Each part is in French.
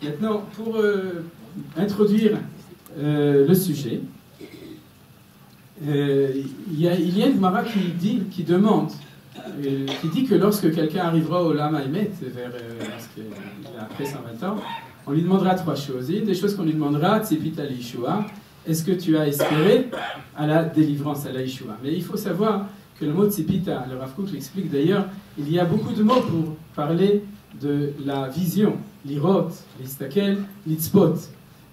Maintenant, pour introduire le sujet, il y a une Gemara qui demande, qui dit que lorsque quelqu'un arrivera au Lama Emet, après 120 ans, on lui demandera trois choses. Et une des choses qu'on lui demandera, Tzipit al Yeshua, est-ce que tu as espéré à la délivrance, à la Yeshua? Mais il faut savoir que le mot Tzipita, le Rav Kook l'explique d'ailleurs, il y a beaucoup de mots pour parler de la vision, l'irot, l'istakel, l'itzpot.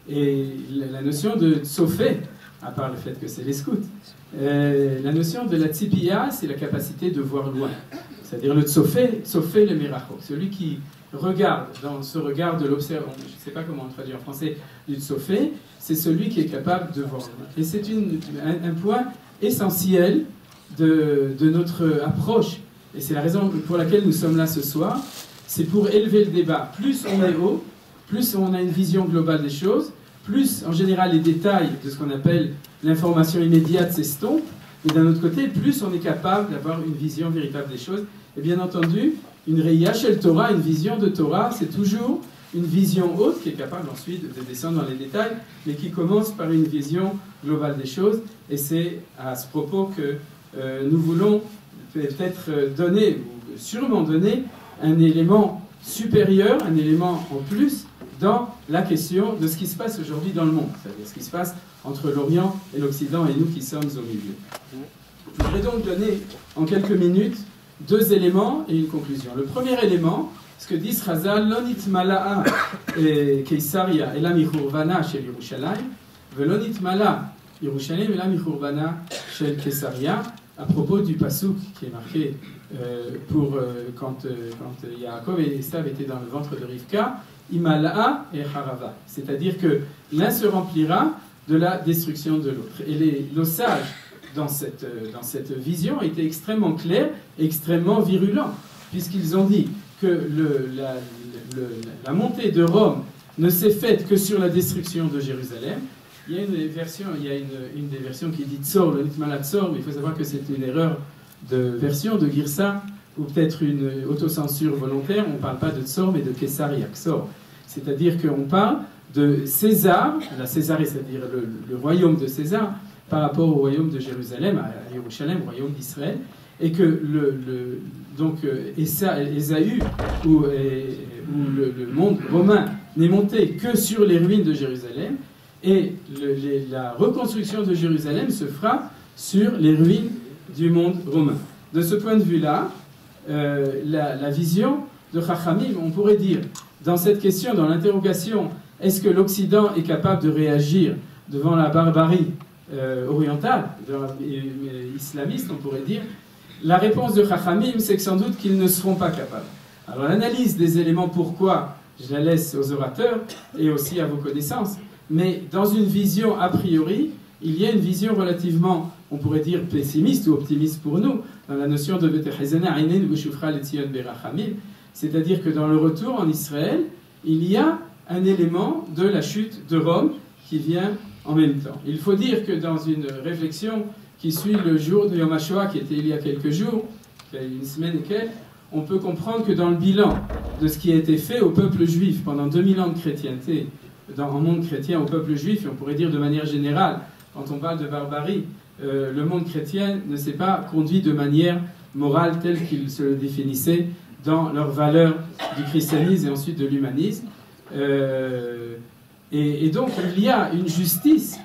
Et la notion de tsofé, à part le fait que c'est les scouts, la notion de la tzipia, c'est la capacité de voir loin. C'est-à-dire le tsofé, tsofé le miracho, celui qui regarde, dans ce regard de l'observation, je ne sais pas comment on traduit en français, du tsofé, c'est celui qui est capable de voir loin. Et c'est un point essentiel de notre approche, et c'est la raison pour laquelle nous sommes là ce soir, c'est pour élever le débat. Plus on est haut, plus on a une vision globale des choses, plus en général les détails de ce qu'on appelle l'information immédiate s'estompent, et d'un autre côté, plus on est capable d'avoir une vision véritable des choses. Et bien entendu, une Reya Shel Torah, une vision de Torah, c'est toujours une vision haute qui est capable ensuite de descendre dans les détails, mais qui commence par une vision globale des choses. Et c'est à ce propos que nous voulons peut-être donner, ou sûrement donner, un élément supérieur, un élément en plus dans la question de ce qui se passe aujourd'hui dans le monde, c'est-à-dire ce qui se passe entre l'Orient et l'Occident et nous qui sommes au milieu. Je voudrais donc donner en quelques minutes deux éléments et une conclusion. Le premier élément, ce que dit Chazal, Lonit Mala'a Keisaria Elam Yichurvana Shel Yerushalayim, Velonit Mala Yerushalayim Elam Yichurvana Shel Keisaria, à propos du pasouk qui est marqué quand Yaakov et Esav étaient dans le ventre de Rivka, Imala'a et Harava. C'est-à-dire que l'un se remplira de la destruction de l'autre. Et nos sages, dans cette vision, étaient extrêmement clairs, extrêmement virulents, puisqu'ils ont dit que la montée de Rome ne s'est faite que sur la destruction de Jérusalem. Il y a une des versions qui dit Tzor, le Nitmala Tzor, mais il faut savoir que c'est une erreur de version, de Girsa, ou peut-être une autocensure volontaire. On ne parle pas de Tzor, mais de Kesaria, Ksor. C'est-à-dire qu'on parle de César, la Césarée, c'est-à-dire le royaume de César, par rapport au royaume de Jérusalem, à Jérusalem, royaume d'Israël, et que Ésaü, ou le monde romain, n'est monté que sur les ruines de Jérusalem, et la reconstruction de Jérusalem se fera sur les ruines du monde romain. De ce point de vue-là, la vision de Chachamim, on pourrait dire, dans cette question, dans l'interrogation, est-ce que l'Occident est capable de réagir devant la barbarie orientale, islamiste, on pourrait dire, la réponse de Chachamim, c'est que sans doute qu'ils ne seront pas capables. Alors l'analyse des éléments pourquoi, je la laisse aux orateurs et aussi à vos connaissances, mais dans une vision a priori, il y a une vision relativement, on pourrait dire, pessimiste ou optimiste pour nous, dans la notion de c'est-à-dire que dans le retour en Israël, il y a un élément de la chute de Rome qui vient en même temps. Il faut dire que dans une réflexion qui suit le jour de Yom HaShoah, qui était il y a quelques jours, il y a une semaine et quelques, on peut comprendre que dans le bilan de ce qui a été fait au peuple juif pendant 2000 ans de chrétienté, dans un monde chrétien au peuple juif, et on pourrait dire de manière générale, quand on parle de barbarie, le monde chrétien ne s'est pas conduit de manière morale telle qu'il se le définissait dans leurs valeurs du christianisme et ensuite de l'humanisme. Et donc il y a une justice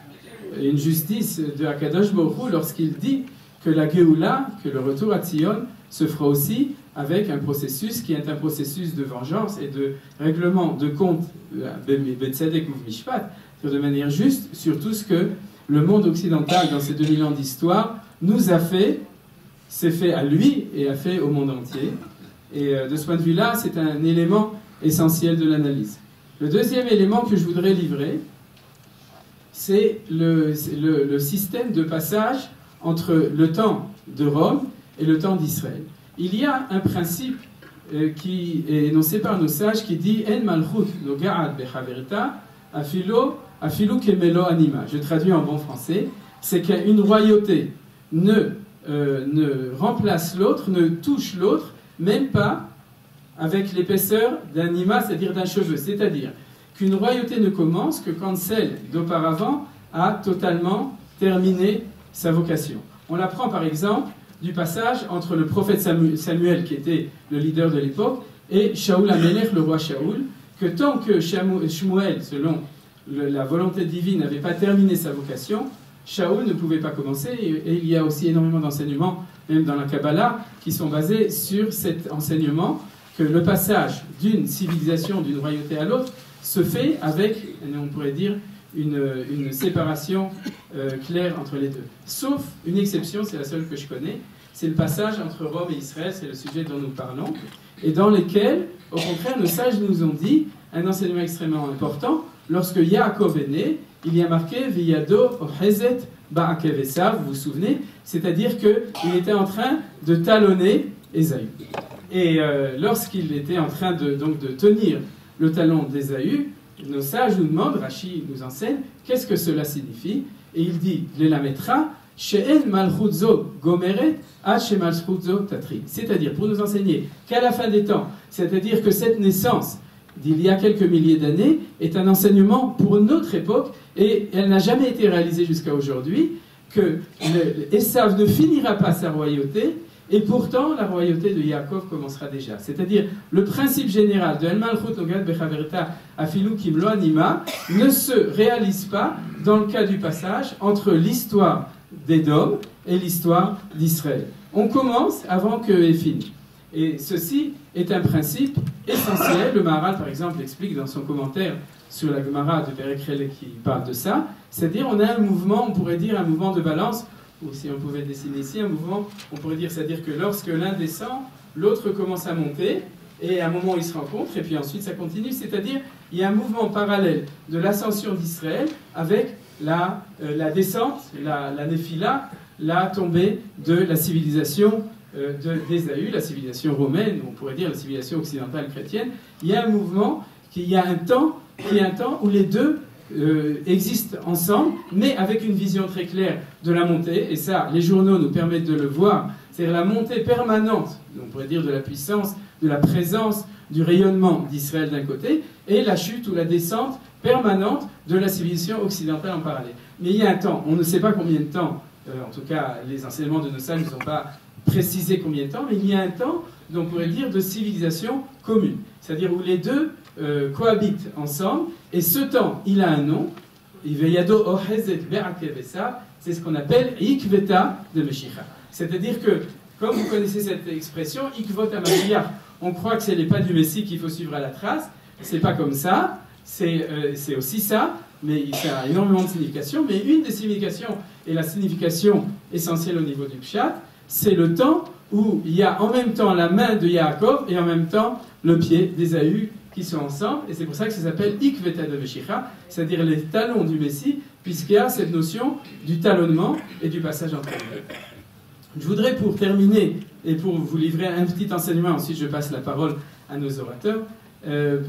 de Akadosh Baruch Hu lorsqu'il dit que la Géoula, que le retour à Tzion, se fera aussi avec un processus qui est un processus de vengeance et de règlement de compte, Betzedek ou Mishpat, de manière juste sur tout ce que le monde occidental, dans ces 2000 ans d'histoire, nous a fait, s'est fait à lui et a fait au monde entier. Et de ce point de vue-là, c'est un élément essentiel de l'analyse. Le deuxième élément que je voudrais livrer, c'est le système de passage entre le temps de Rome et le temps d'Israël. Il y a un principe qui est énoncé par nos sages qui dit « En malchut noga'at bechaverta afilu kemelo anima ». Je traduis en bon français, c'est qu'une royauté ne remplace l'autre, ne touche l'autre, même pas avec l'épaisseur d'un ima, c'est-à-dire d'un cheveu. C'est-à-dire qu'une royauté ne commence que quand celle d'auparavant a totalement terminé sa vocation. On l'apprend par exemple du passage entre le prophète Samuel, qui était le leader de l'époque, et Shaoul Amelech, le roi Shaoul, que tant que Shmuel, selon la volonté divine, n'avait pas terminé sa vocation, Shaoul ne pouvait pas commencer. Et il y a aussi énormément d'enseignements, même dans la Kabbalah, qui sont basés sur cet enseignement que le passage d'une civilisation, d'une royauté à l'autre, se fait avec, on pourrait dire, une séparation claire entre les deux. Sauf une exception, c'est la seule que je connais, c'est le passage entre Rome et Israël, c'est le sujet dont nous parlons, et dans lequel, au contraire, nos sages nous ont dit un enseignement extrêmement important. Lorsque Yaakov est né, il y a marqué Viyado Ohezet Ba'akev Esav, vous vous souvenez, c'est-à-dire qu'il était en train de talonner Ésaü. Et lorsqu'il était en train de tenir le talon d'Ésaü, nos sages nous demandent, Rashi nous enseigne, qu'est-ce que cela signifie? Et il dit, L'elametra, She'en malchutzo gomeret, H malchutzo tatri. C'est-à-dire, pour nous enseigner qu'à la fin des temps, c'est-à-dire que cette naissance d'il y a quelques milliers d'années est un enseignement pour notre époque et elle n'a jamais été réalisée jusqu'à aujourd'hui, que Esav ne finira pas sa royauté et pourtant la royauté de Yaakov commencera déjà. C'est-à-dire le principe général de El Malchut Nogat Bechaverta Afilu Kim Lo Anima ne se réalise pas dans le cas du passage entre l'histoire d'Édom et l'histoire d'Israël. On commence avant qu'elle finisse. Et ceci est un principe essentiel. Le Maharal, par exemple, l'explique dans son commentaire sur la Gemara de Perek Relek qui parle de ça. C'est-à-dire, on a un mouvement, on pourrait dire un mouvement de balance, ou si on pouvait dessiner ici, un mouvement, on pourrait dire, c'est-à-dire que lorsque l'un descend, l'autre commence à monter, et à un moment, ils se rencontrent, et puis ensuite, ça continue. C'est-à-dire, il y a un mouvement parallèle de l'ascension d'Israël avec la descente, la Néphila, la tombée de la civilisation d'Ésaü, la civilisation romaine, on pourrait dire la civilisation occidentale chrétienne. Il y a un mouvement, il y a un temps où les deux existent ensemble, mais avec une vision très claire de la montée, et ça, les journaux nous permettent de le voir, c'est-à-dire la montée permanente, on pourrait dire de la puissance, de la présence, du rayonnement d'Israël d'un côté, et la chute ou la descente permanente de la civilisation occidentale en parallèle. Mais il y a un temps, on ne sait pas combien de temps, en tout cas les enseignements de nos sages ne sont pas précisés combien de temps, mais il y a un temps, on pourrait dire, de civilisation commune, c'est-à-dire où les deux cohabitent ensemble, et ce temps, il a un nom, c'est ce qu'on appelle Ikveta de Meshicha. C'est-à-dire que, comme vous connaissez cette expression, Ikvota Mashiach, on croit que ce n'est pas du Messie qu'il faut suivre à la trace, c'est pas comme ça, c'est aussi ça, mais ça a énormément de significations, mais une des significations, et la signification essentielle au niveau du Pshat, c'est le temps où il y a en même temps la main de Yaakov et en même temps le pied d'Ésaü qui sont ensemble, et c'est pour ça que ça s'appelle Ikveta de Meshicha, c'est-à-dire les talons du Messie, puisqu'il y a cette notion du talonnement et du passage entre les deux. Je voudrais, pour terminer, et pour vous livrer un petit enseignement, ensuite je passe la parole à nos orateurs,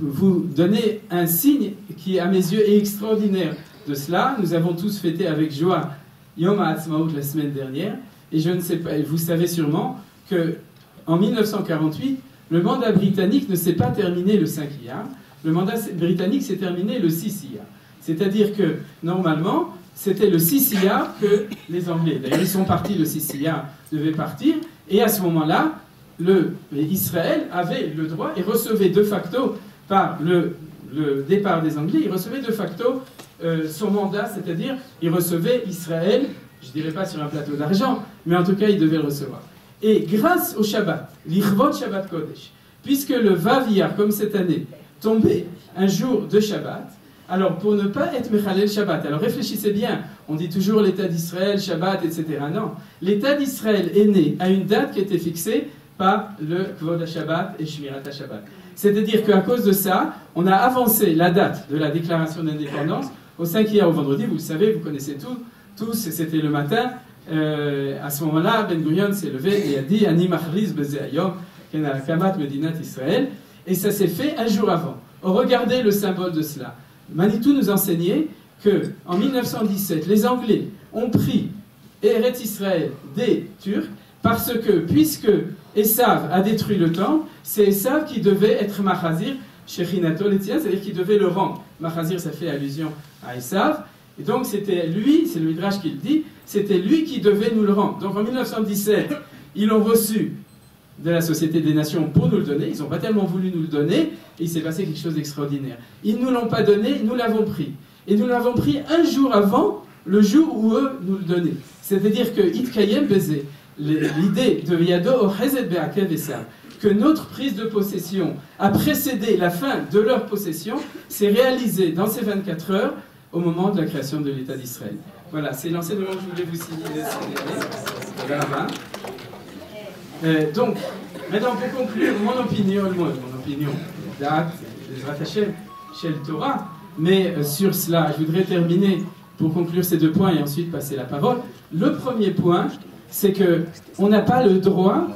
vous donner un signe qui, à mes yeux, est extraordinaire de cela. Nous avons tous fêté avec joie Yom HaAtzmaut la semaine dernière, et je ne sais pas, vous savez sûrement qu'en 1948, le mandat britannique ne s'est pas terminé le 5 Iyar, le mandat britannique s'est terminé le 6 Iyar. C'est-à-dire que, normalement, c'était le 6 Iyar que les Anglais, d'ailleurs ils sont partis le 6 Iyar, devaient partir, et à ce moment-là, Israël avait le droit et recevait de facto, par le départ des Anglais, il recevait de facto son mandat, c'est-à-dire il recevait Israël, je ne dirais pas sur un plateau d'argent, mais en tout cas il devait le recevoir. Et grâce au Shabbat, l'Ichvot Shabbat Kodesh, puisque le Vav Iyar, comme cette année, tombait un jour de Shabbat, alors pour ne pas être Mechalel Shabbat, alors réfléchissez bien, on dit toujours l'État d'Israël, Shabbat, etc. Non, l'État d'Israël est né à une date qui était fixée par le Kvod HaShabbat et Shmirat HaShabbat. C'est-à-dire qu'à cause de ça, on a avancé la date de la déclaration d'indépendance au 5 Iyar au vendredi, vous le savez, vous connaissez tous, c'était le matin. À ce moment-là, Ben Gurion s'est levé et a dit Ani machriz beze hayom ken kamat medinat Israël, et ça s'est fait un jour avant. Regardez le symbole de cela. Manitou nous enseignait qu'en 1917, les Anglais ont pris Eretz Israël des Turcs parce que, puisque Esav a détruit le temple, c'est Esav qui devait être Machazir, Shechinato Letzian, c'est-à-dire qui devait le rendre. Machazir, ça fait allusion à Esav. Et donc c'était lui, c'est le Midrash qui le dit, c'était lui qui devait nous le rendre. Donc en 1917, ils l'ont reçu de la Société des Nations pour nous le donner. Ils n'ont pas tellement voulu nous le donner, et il s'est passé quelque chose d'extraordinaire. Ils ne nous l'ont pas donné, nous l'avons pris. Et nous l'avons pris un jour avant le jour où eux nous le donnaient. C'est-à-dire que Itkayem Bezé, l'idée de Yado Ohezet Be'akev Esav, que notre prise de possession a précédé la fin de leur possession, s'est réalisée dans ces 24 heures au moment de la création de l'État d'Israël. Voilà, c'est l'enseignement que je voulais vous signaler. Donc, maintenant pour conclure, mon opinion, date, Ezrat Hashem, chez le Torah, mais sur cela, je voudrais terminer pour conclure ces deux points et ensuite passer la parole. Le premier point, c'est qu'on n'a pas le droit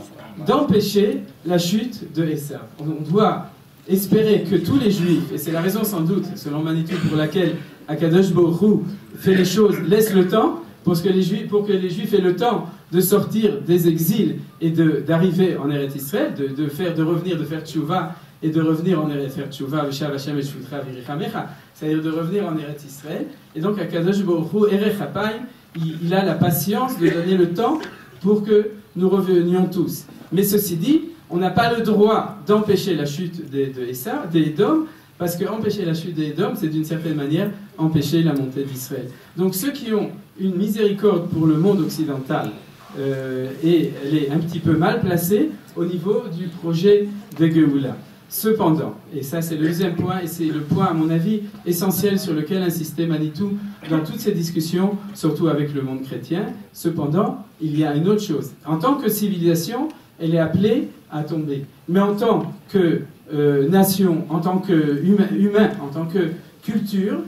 d'empêcher la chute de Esav. On doit espérer que tous les Juifs, et c'est la raison sans doute, selon Manitou, pour laquelle Akadosh Baruch Hu fait les choses, laisse le temps, pour que les Juifs aient le temps de sortir des exils et d'arriver en Eretz Israël, de revenir, de faire tchouva, et de revenir en Eretz Tchouva, c'est-à-dire de revenir en Eretz Israël. Et donc, Akadosh Baruch Hu, Erech Apayim, il a la patience de donner le temps pour que nous revenions tous. Mais ceci dit, on n'a pas le droit d'empêcher la chute des Édoms, parce qu'empêcher la chute des Édoms, c'est d'une certaine manière empêcher la montée d'Israël. Donc ceux qui ont une miséricorde pour le monde occidental, et elle est un petit peu mal placée au niveau du projet de Géoula. Cependant, et ça c'est le deuxième point, et c'est le point à mon avis essentiel sur lequel insistait Manitou dans toutes ces discussions, surtout avec le monde chrétien, cependant, il y a une autre chose. En tant que civilisation, elle est appelée à tomber. Mais en tant que nation, en tant qu'humain, en tant que culture,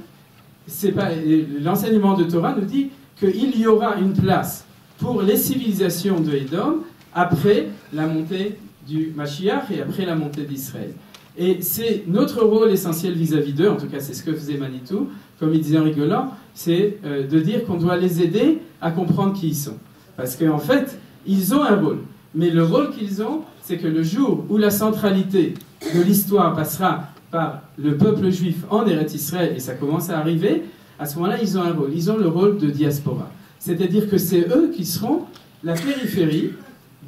l'enseignement de Torah nous dit qu'il y aura une place pour les civilisations de Édom après la montée du Mashiach et après la montée d'Israël. Et c'est notre rôle essentiel vis-à-vis d'eux, en tout cas c'est ce que faisait Manitou, comme il disait en rigolant, c'est de dire qu'on doit les aider à comprendre qui ils sont. Parce qu'en fait, ils ont un rôle. Mais le rôle qu'ils ont, c'est que le jour où la centralité de l'histoire passera par le peuple juif en Eretz Israël, et ça commence à arriver, à ce moment-là, ils ont un rôle. Ils ont le rôle de diaspora. C'est-à-dire que c'est eux qui seront la périphérie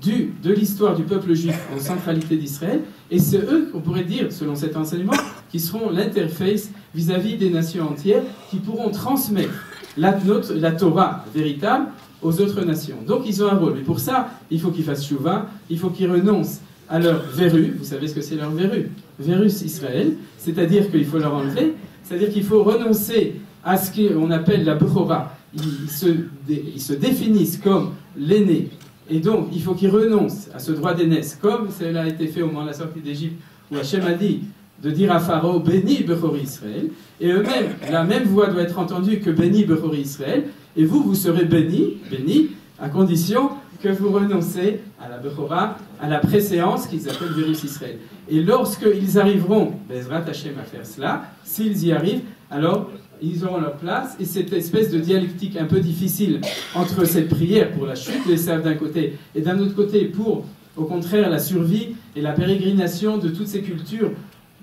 de l'histoire du peuple juif en centralité d'Israël, et c'est eux, on pourrait dire, selon cet enseignement, qui seront l'interface vis-à-vis des nations entières, qui pourront transmettre la Torah véritable aux autres nations. Donc ils ont un rôle, mais pour ça, il faut qu'ils fassent tchouva, il faut qu'ils renoncent à leur verru. Vous savez ce que c'est leur verru? Verus Israël, c'est-à-dire qu'il faut leur enlever, c'est-à-dire qu'il faut renoncer à ce qu'on appelle la Bechora. Ils se définissent comme l'aîné, et donc il faut qu'ils renoncent à ce droit d'aînesse, comme cela a été fait au moment de la sortie d'Égypte, où Hachem a dit de dire à Pharaon, béni Bechori Israël, et eux-mêmes, la même voix doit être entendue que béni Bechori Israël, et vous serez bénis, à condition que vous renoncez à la Bechora, à la préséance qu'ils appellent Virus Israël. Et lorsqu'ils arriveront, Bezrat Hashem, à faire cela, s'ils y arrivent, alors ils auront leur place, et cette espèce de dialectique un peu difficile entre cette prière pour la chute des Saves d'un côté, et d'un autre côté pour, au contraire, la survie et la pérégrination de toutes ces cultures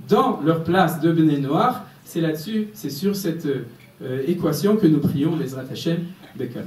dans leur place de Béné Noir, c'est là-dessus, c'est sur cette équation que nous prions Bezrat Hashem Bekalo.